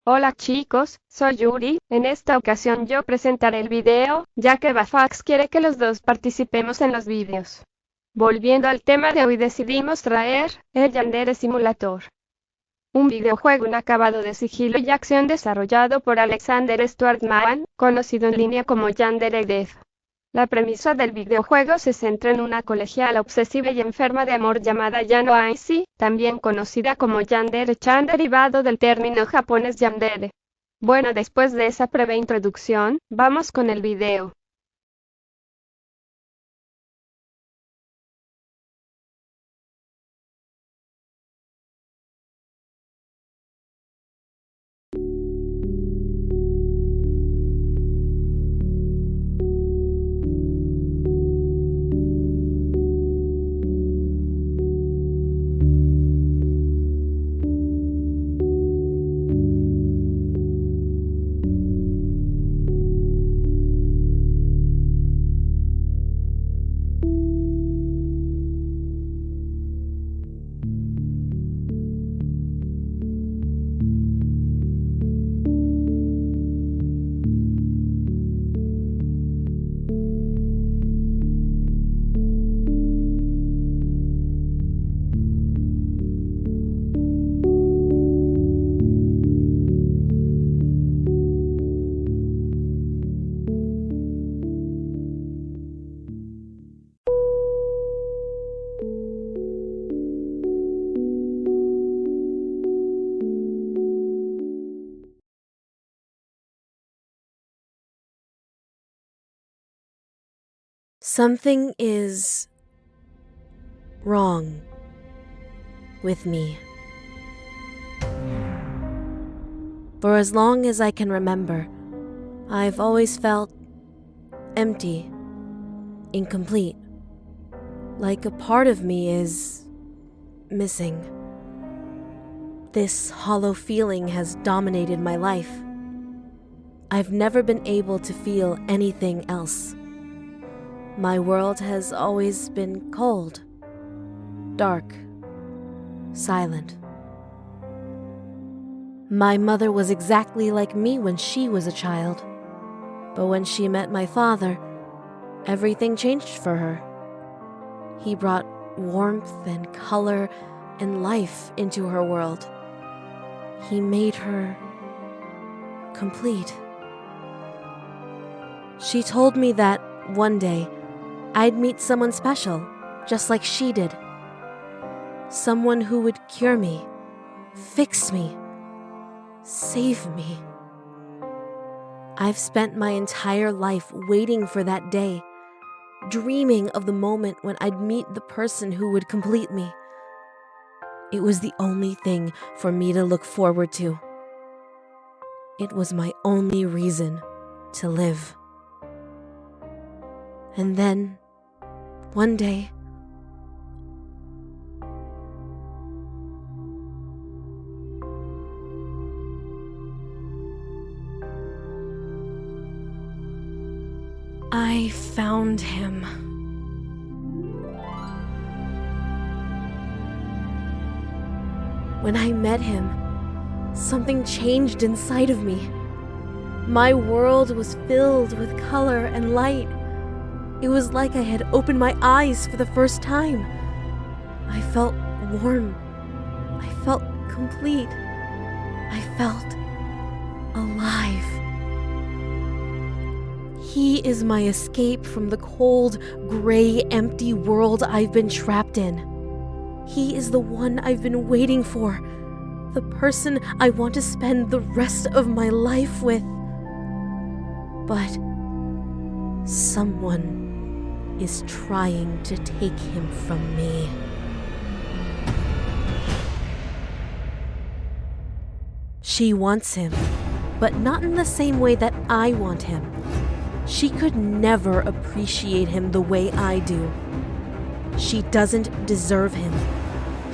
Hola chicos, soy Yuri. En esta ocasión yo presentaré el video, ya que Bafax quiere que los dos participemos en los vídeos. Volviendo al tema de hoy, decidimos traer el Yandere Simulator, un videojuego inacabado de sigilo y acción desarrollado por Alexander Stuart Mann, conocido en línea como Yandere. La premisa del videojuego se centra en una colegiala obsesiva y enferma de amor llamada Yano Aisi, también conocida como Yandere-chan, derivado del término japonés Yandere. Bueno, después de esa breve introducción, vamos con el video. Something is wrong with me. For as long as I can remember, I've always felt empty, incomplete, like a part of me is missing. This hollow feeling has dominated my life. I've never been able to feel anything else. My world has always been cold, dark, silent. My mother was exactly like me when she was a child, but when she met my father, everything changed for her. He brought warmth and color and life into her world. He made her complete. She told me that one day I'd meet someone special, just like she did. Someone who would cure me, fix me, save me. I've spent my entire life waiting for that day, dreaming of the moment when I'd meet the person who would complete me. It was the only thing for me to look forward to. It was my only reason to live. And then, one day, I found him. When I met him, something changed inside of me. My world was filled with color and light. It was like I had opened my eyes for the first time. I felt warm. I felt complete. I felt alive. He is my escape from the cold, gray, empty world I've been trapped in. He is the one I've been waiting for, the person I want to spend the rest of my life with. But someone is trying to take him from me. She wants him, but not in the same way that I want him. She could never appreciate him the way I do. She doesn't deserve him.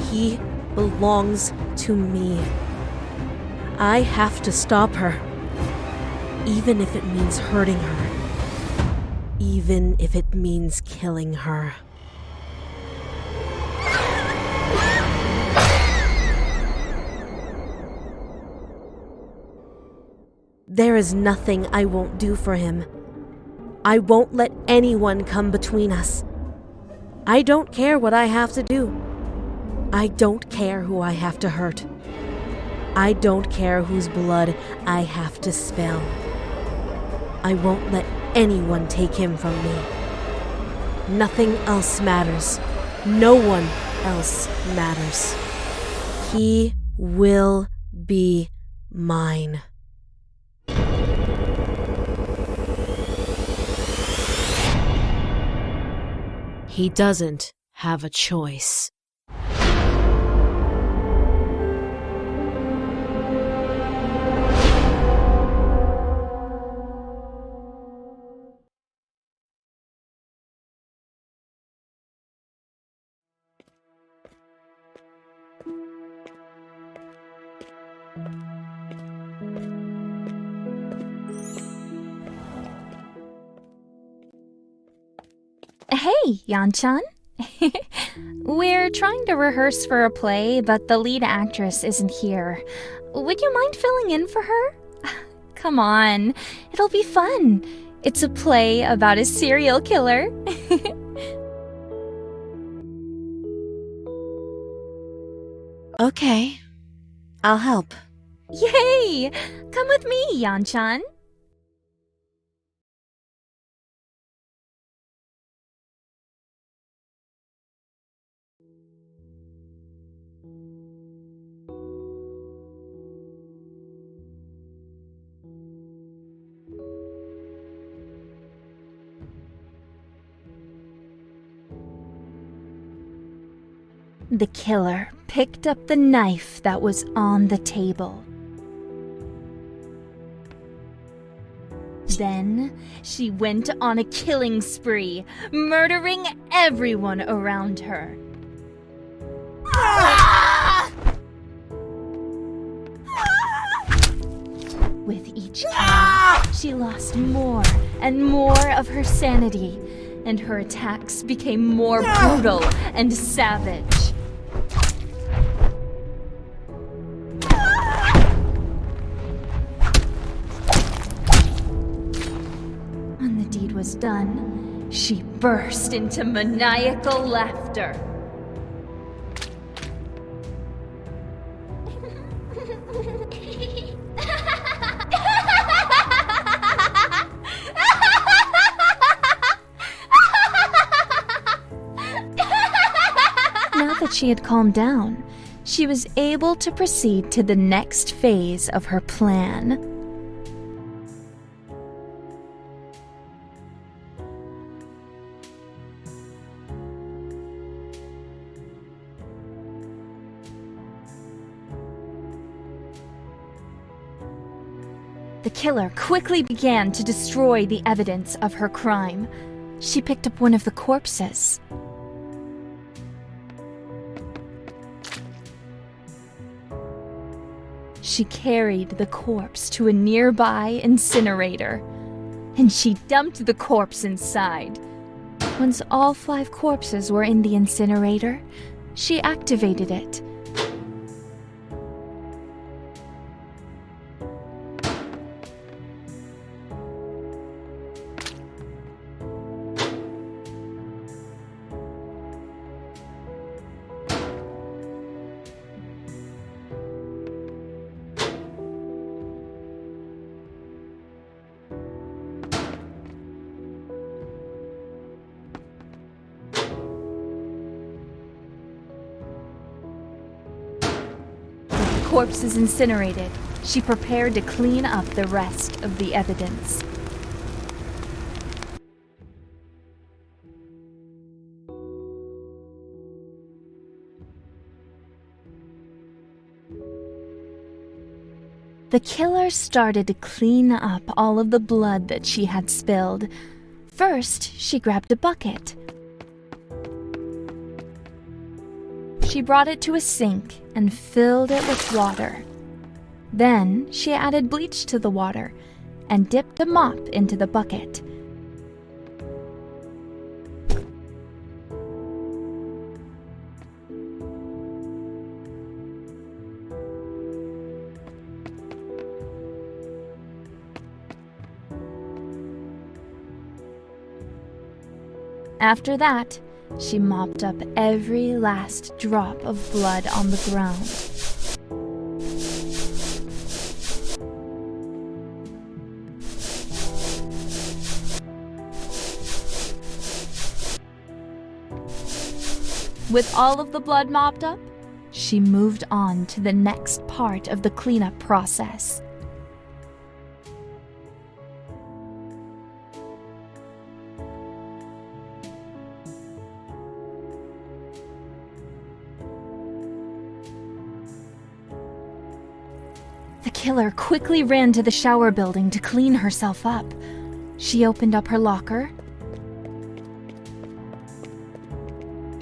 He belongs to me. I have to stop her, even if it means hurting her. Even if it means killing her. There is nothing I won't do for him. I won't let anyone come between us. I don't care what I have to do. I don't care who I have to hurt. I don't care whose blood I have to spill. I won't let anyone take him from me. Nothing else matters. No one else matters. He will be mine. He doesn't have a choice. Hey, Yanchan. We're trying to rehearse for a play, but the lead actress isn't here. Would you mind filling in for her? Come on, it'll be fun. It's a play about a serial killer. Okay, I'll help. Yay! Come with me, Yanchan. The killer picked up the knife that was on the table. Then she went on a killing spree, murdering everyone around her. With each kill, she lost more and more of her sanity, and her attacks became more brutal and savage. When the deed was done, she burst into maniacal laughter. Now that she had calmed down, she was able to proceed to the next phase of her plan. The killer quickly began to destroy the evidence of her crime. She picked up one of the corpses. She carried the corpse to a nearby incinerator, and she dumped the corpse inside. Once all 5 corpses were in the incinerator, she activated it. Corpses incinerated, she prepared to clean up the rest of the evidence. The killer started to clean up all of the blood that she had spilled. First, she grabbed a bucket. She brought it to a sink and filled it with water. Then she added bleach to the water and dipped a mop into the bucket. After that, she mopped up every last drop of blood on the ground. With all of the blood mopped up, she moved on to the next part of the cleanup process. The killer quickly ran to the shower building to clean herself up. She opened up her locker.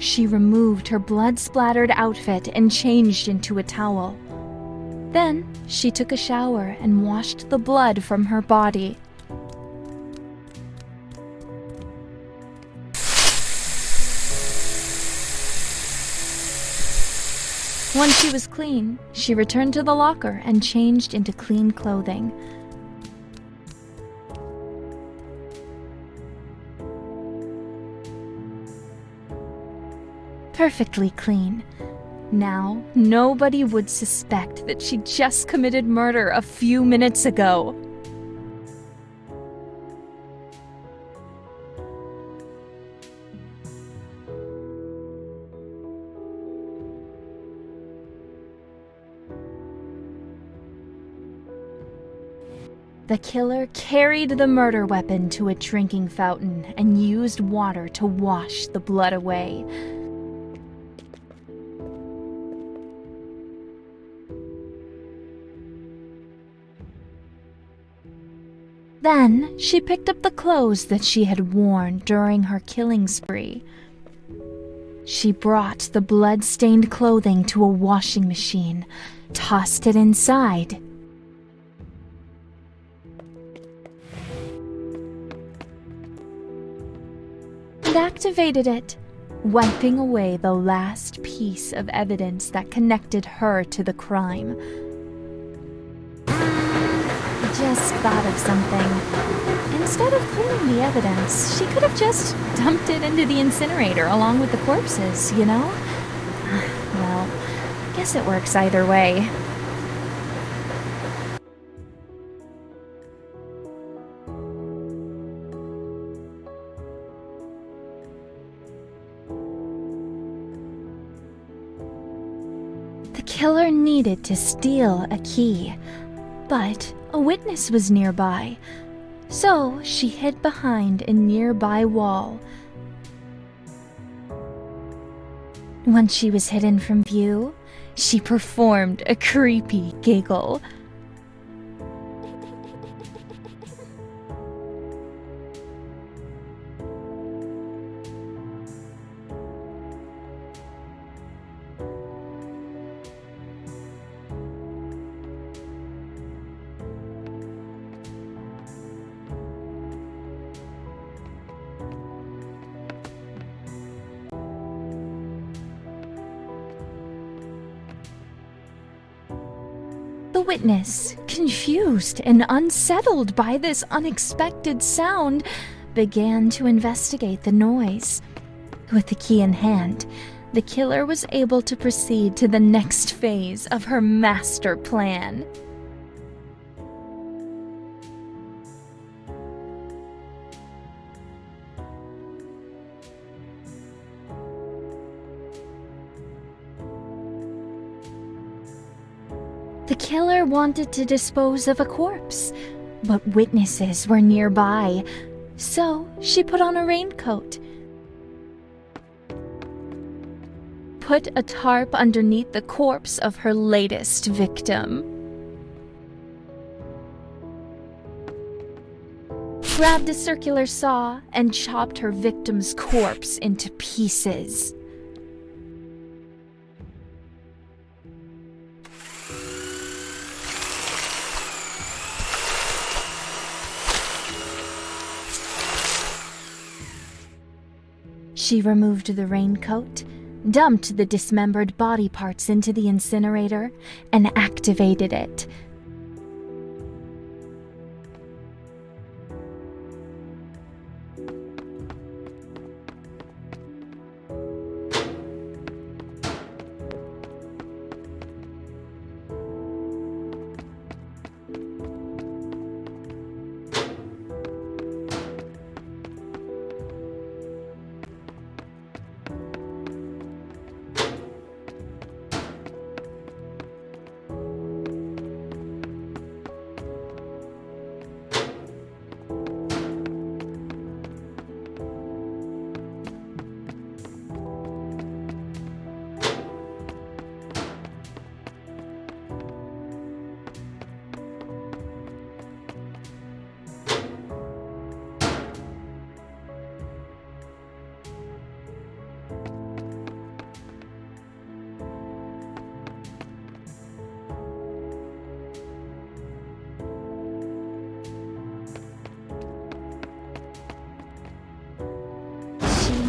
She removed her blood-splattered outfit and changed into a towel. Then, she took a shower and washed the blood from her body. Once she was clean, she returned to the locker and changed into clean clothing. Perfectly clean. Now, nobody would suspect that she just committed murder a few minutes ago. The killer carried the murder weapon to a drinking fountain and used water to wash the blood away. Then, she picked up the clothes that she had worn during her killing spree. She brought the blood-stained clothing to a washing machine, tossed it inside, and activated it, wiping away the last piece of evidence that connected her to the crime. Just thought of something. Instead of cleaning the evidence, she could have just dumped it into the incinerator along with the corpses, you know? Well, guess it works either way. The killer needed to steal a key, but a witness was nearby, so she hid behind a nearby wall. Once she was hidden from view, she performed a creepy giggle. The witness, confused and unsettled by this unexpected sound, began to investigate the noise. With the key in hand, the killer was able to proceed to the next phase of her master plan. The killer wanted to dispose of a corpse, but witnesses were nearby, so she put on a raincoat, put a tarp underneath the corpse of her latest victim, grabbed a circular saw and chopped her victim's corpse into pieces. She removed the raincoat, dumped the dismembered body parts into the incinerator, and activated it.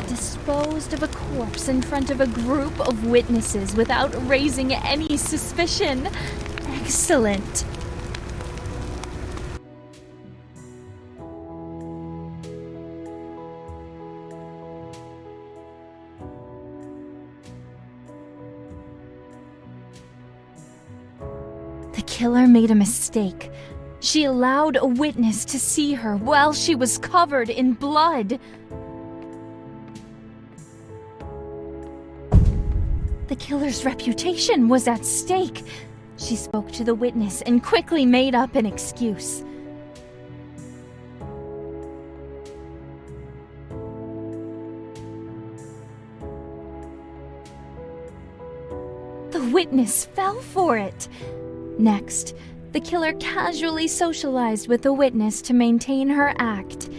disposed of a corpse in front of a group of witnesses without raising any suspicion. Excellent. The killer made a mistake. She allowed a witness to see her while she was covered in blood. The killer's reputation was at stake. She spoke to the witness and quickly made up an excuse. The witness fell for it. Next, the killer casually socialized with the witness to maintain her act.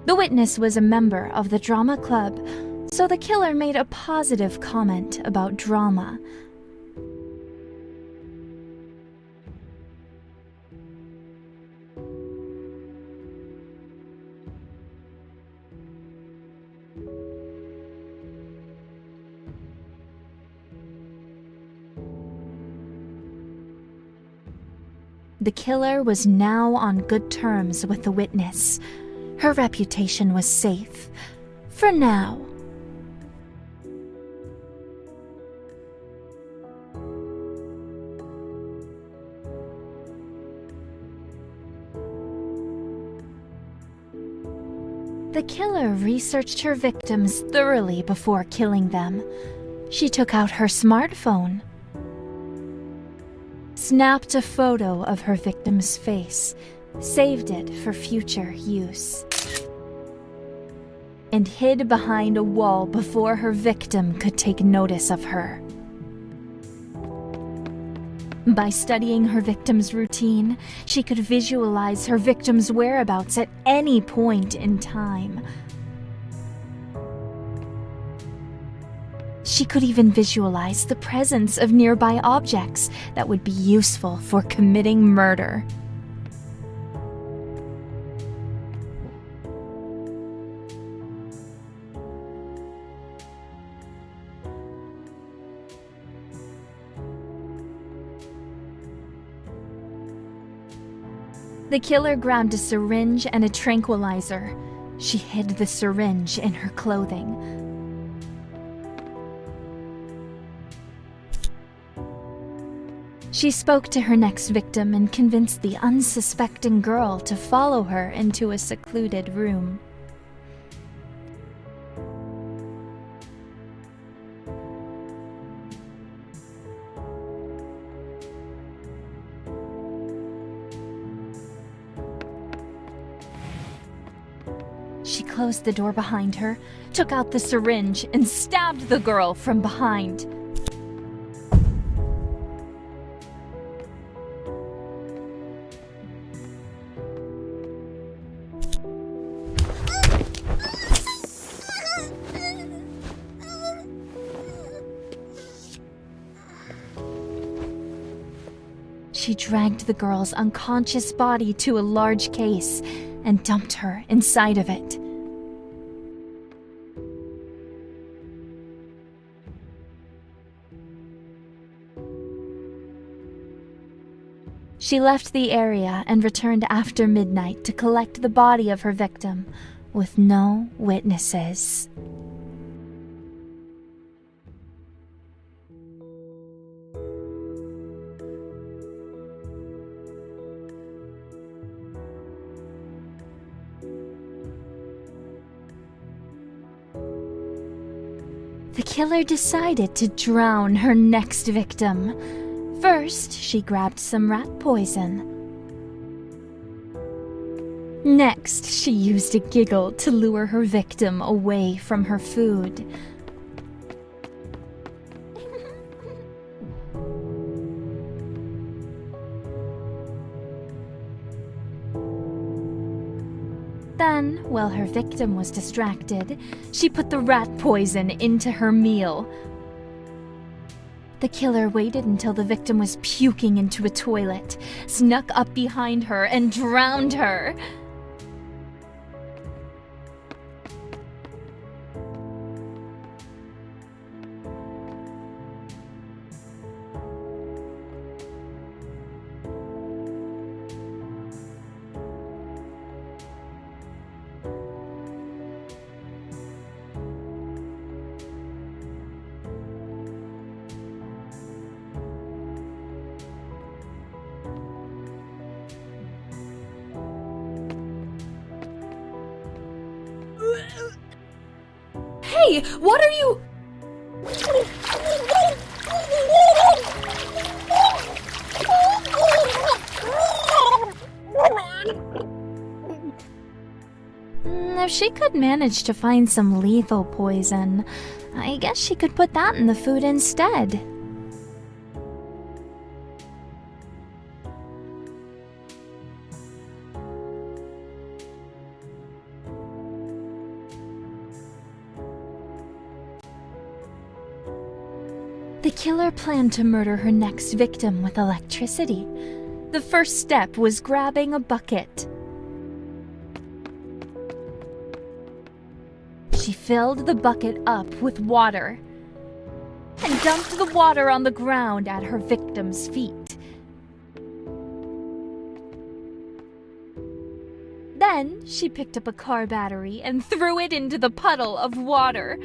The witness was a member of the drama club, so the killer made a positive comment about drama. The killer was now on good terms with the witness. Her reputation was safe. For now. The killer researched her victims thoroughly before killing them. She took out her smartphone, snapped a photo of her victim's face, saved it for future use, and hid behind a wall before her victim could take notice of her. By studying her victim's routine, she could visualize her victim's whereabouts at any point in time. She could even visualize the presence of nearby objects that would be useful for committing murder. The killer grabbed a syringe and a tranquilizer. She hid the syringe in her clothing. She spoke to her next victim and convinced the unsuspecting girl to follow her into a secluded room. She closed the door behind her, took out the syringe, and stabbed the girl from behind. She dragged the girl's unconscious body to a large case and dumped her inside of it. She left the area and returned after midnight to collect the body of her victim, with no witnesses. The killer decided to drown her next victim. First, she grabbed some rat poison. Next, she used a giggle to lure her victim away from her food. Then, while her victim was distracted, she put the rat poison into her meal. The killer waited until the victim was puking into a toilet, snuck up behind her, and drowned her. Hey, what are you... If she could manage to find some lethal poison, I guess she could put that in the food instead. The killer planned to murder her next victim with electricity. The first step was grabbing a bucket. She filled the bucket up with water and dumped the water on the ground at her victim's feet. Then she picked up a car battery and threw it into the puddle of water.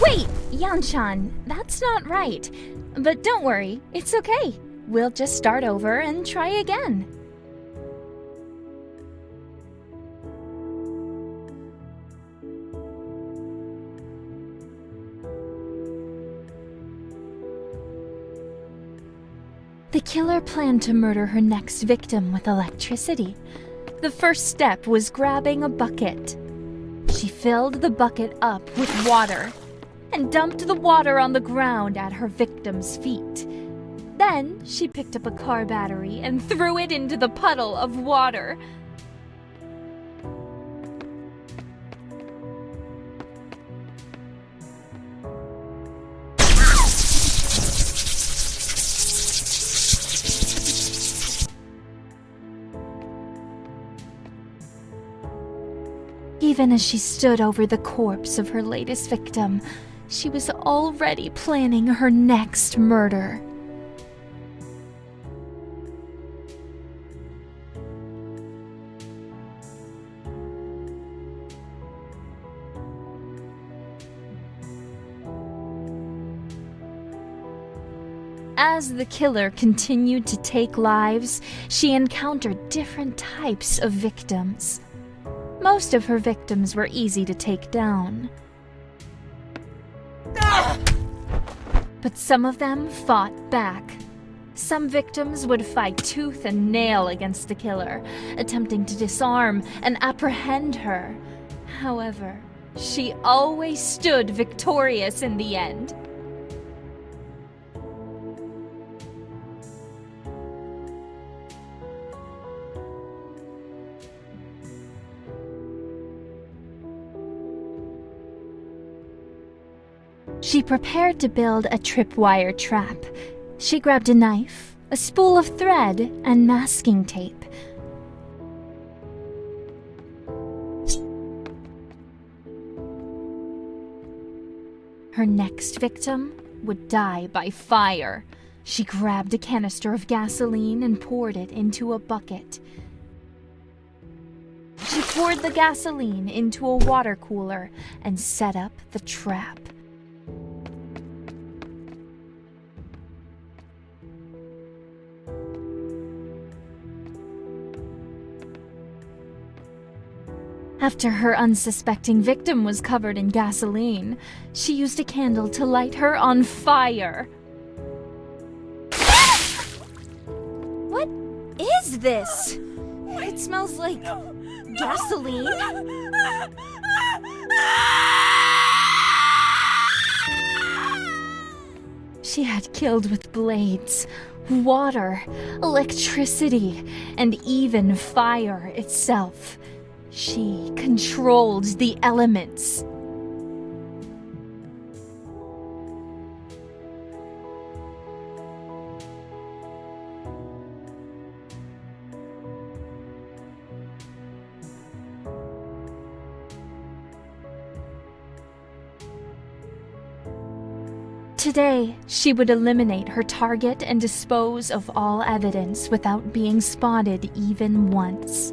Wait, Yanchan, that's not right. But don't worry, it's okay. We'll just start over and try again. The killer planned to murder her next victim with electricity. The first step was grabbing a bucket. She filled the bucket up with water and dumped the water on the ground at her victim's feet. Then she picked up a car battery and threw it into the puddle of water. Even as she stood over the corpse of her latest victim, she was already planning her next murder. As the killer continued to take lives, she encountered different types of victims. Most of her victims were easy to take down. But some of them fought back. Some victims would fight tooth and nail against the killer, attempting to disarm and apprehend her. However, she always stood victorious in the end. She prepared to build a tripwire trap. She grabbed a knife, a spool of thread, and masking tape. Her next victim would die by fire. She grabbed a canister of gasoline and poured it into a bucket. She poured the gasoline into a water cooler and set up the trap. After her unsuspecting victim was covered in gasoline, she used a candle to light her on fire. What is this? It smells like gasoline. she had killed with blades, water, electricity, and even fire itself. She controlled the elements. Today, she would eliminate her target and dispose of all evidence without being spotted even once.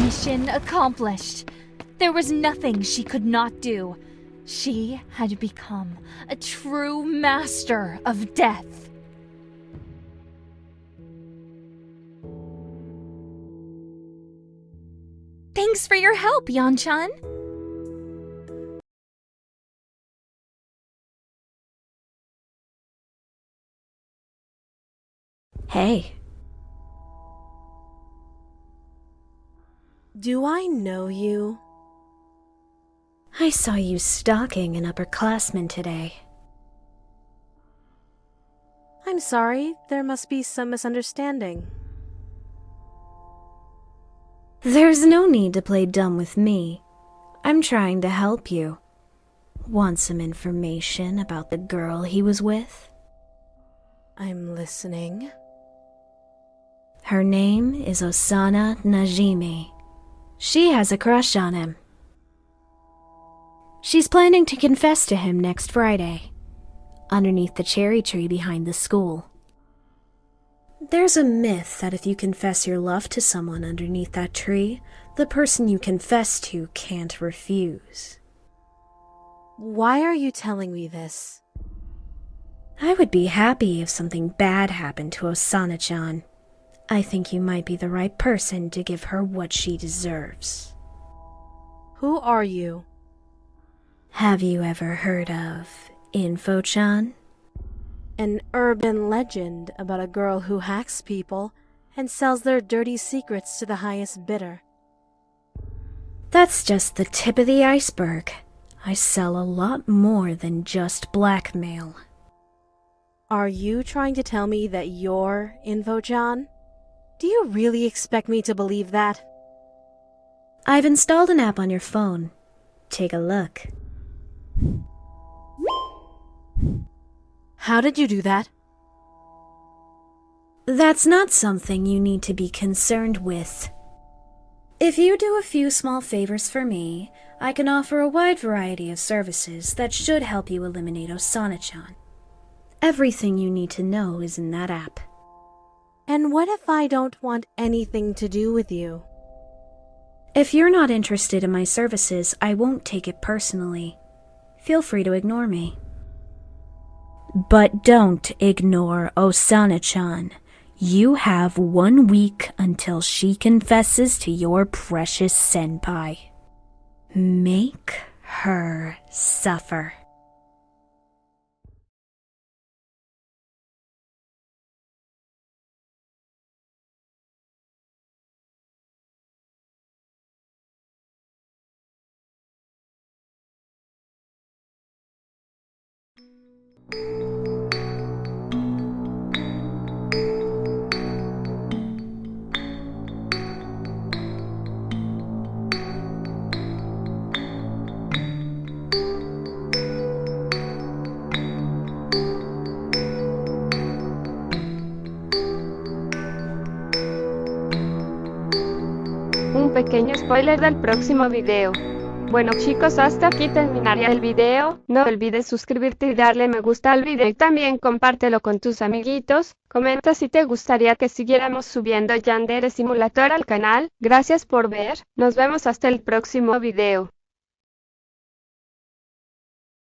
Mission accomplished. There was nothing she could not do. She had become a true master of death. Thanks for your help, Yan-chan. Hey. Do I know you? I saw you stalking an upperclassman today. I'm sorry, there must be some misunderstanding. There's no need to play dumb with me. I'm trying to help you. Want some information about the girl he was with? I'm listening. Her name is Osana Najimi. She has a crush on him. She's planning to confess to him next Friday, underneath the cherry tree behind the school. There's a myth that if you confess your love to someone underneath that tree, the person you confess to can't refuse. Why are you telling me this? I would be happy if something bad happened to Osana-chan. I think you might be the right person to give her what she deserves. Who are you? Have you ever heard of Info-chan? An urban legend about a girl who hacks people and sells their dirty secrets to the highest bidder. That's just the tip of the iceberg. I sell a lot more than just blackmail. Are you trying to tell me that you're Info-chan? Do you really expect me to believe that? I've installed an app on your phone. Take a look. How did you do that? That's not something you need to be concerned with. If you do a few small favors for me, I can offer a wide variety of services that should help you eliminate Osana-chan. Everything you need to know is in that app. And what if I don't want anything to do with you? If you're not interested in my services, I won't take it personally. Feel free to ignore me. But don't ignore Osana-chan. You have 1 week until she confesses to your precious senpai. Make her suffer. Un pequeño spoiler del próximo video. Bueno chicos, hasta aquí terminaría el video. No olvides suscribirte y darle me gusta al video y también compártelo con tus amiguitos. Comenta si te gustaría que siguiéramos subiendo Yandere Simulator al canal. Gracias por ver. Nos vemos hasta el próximo video.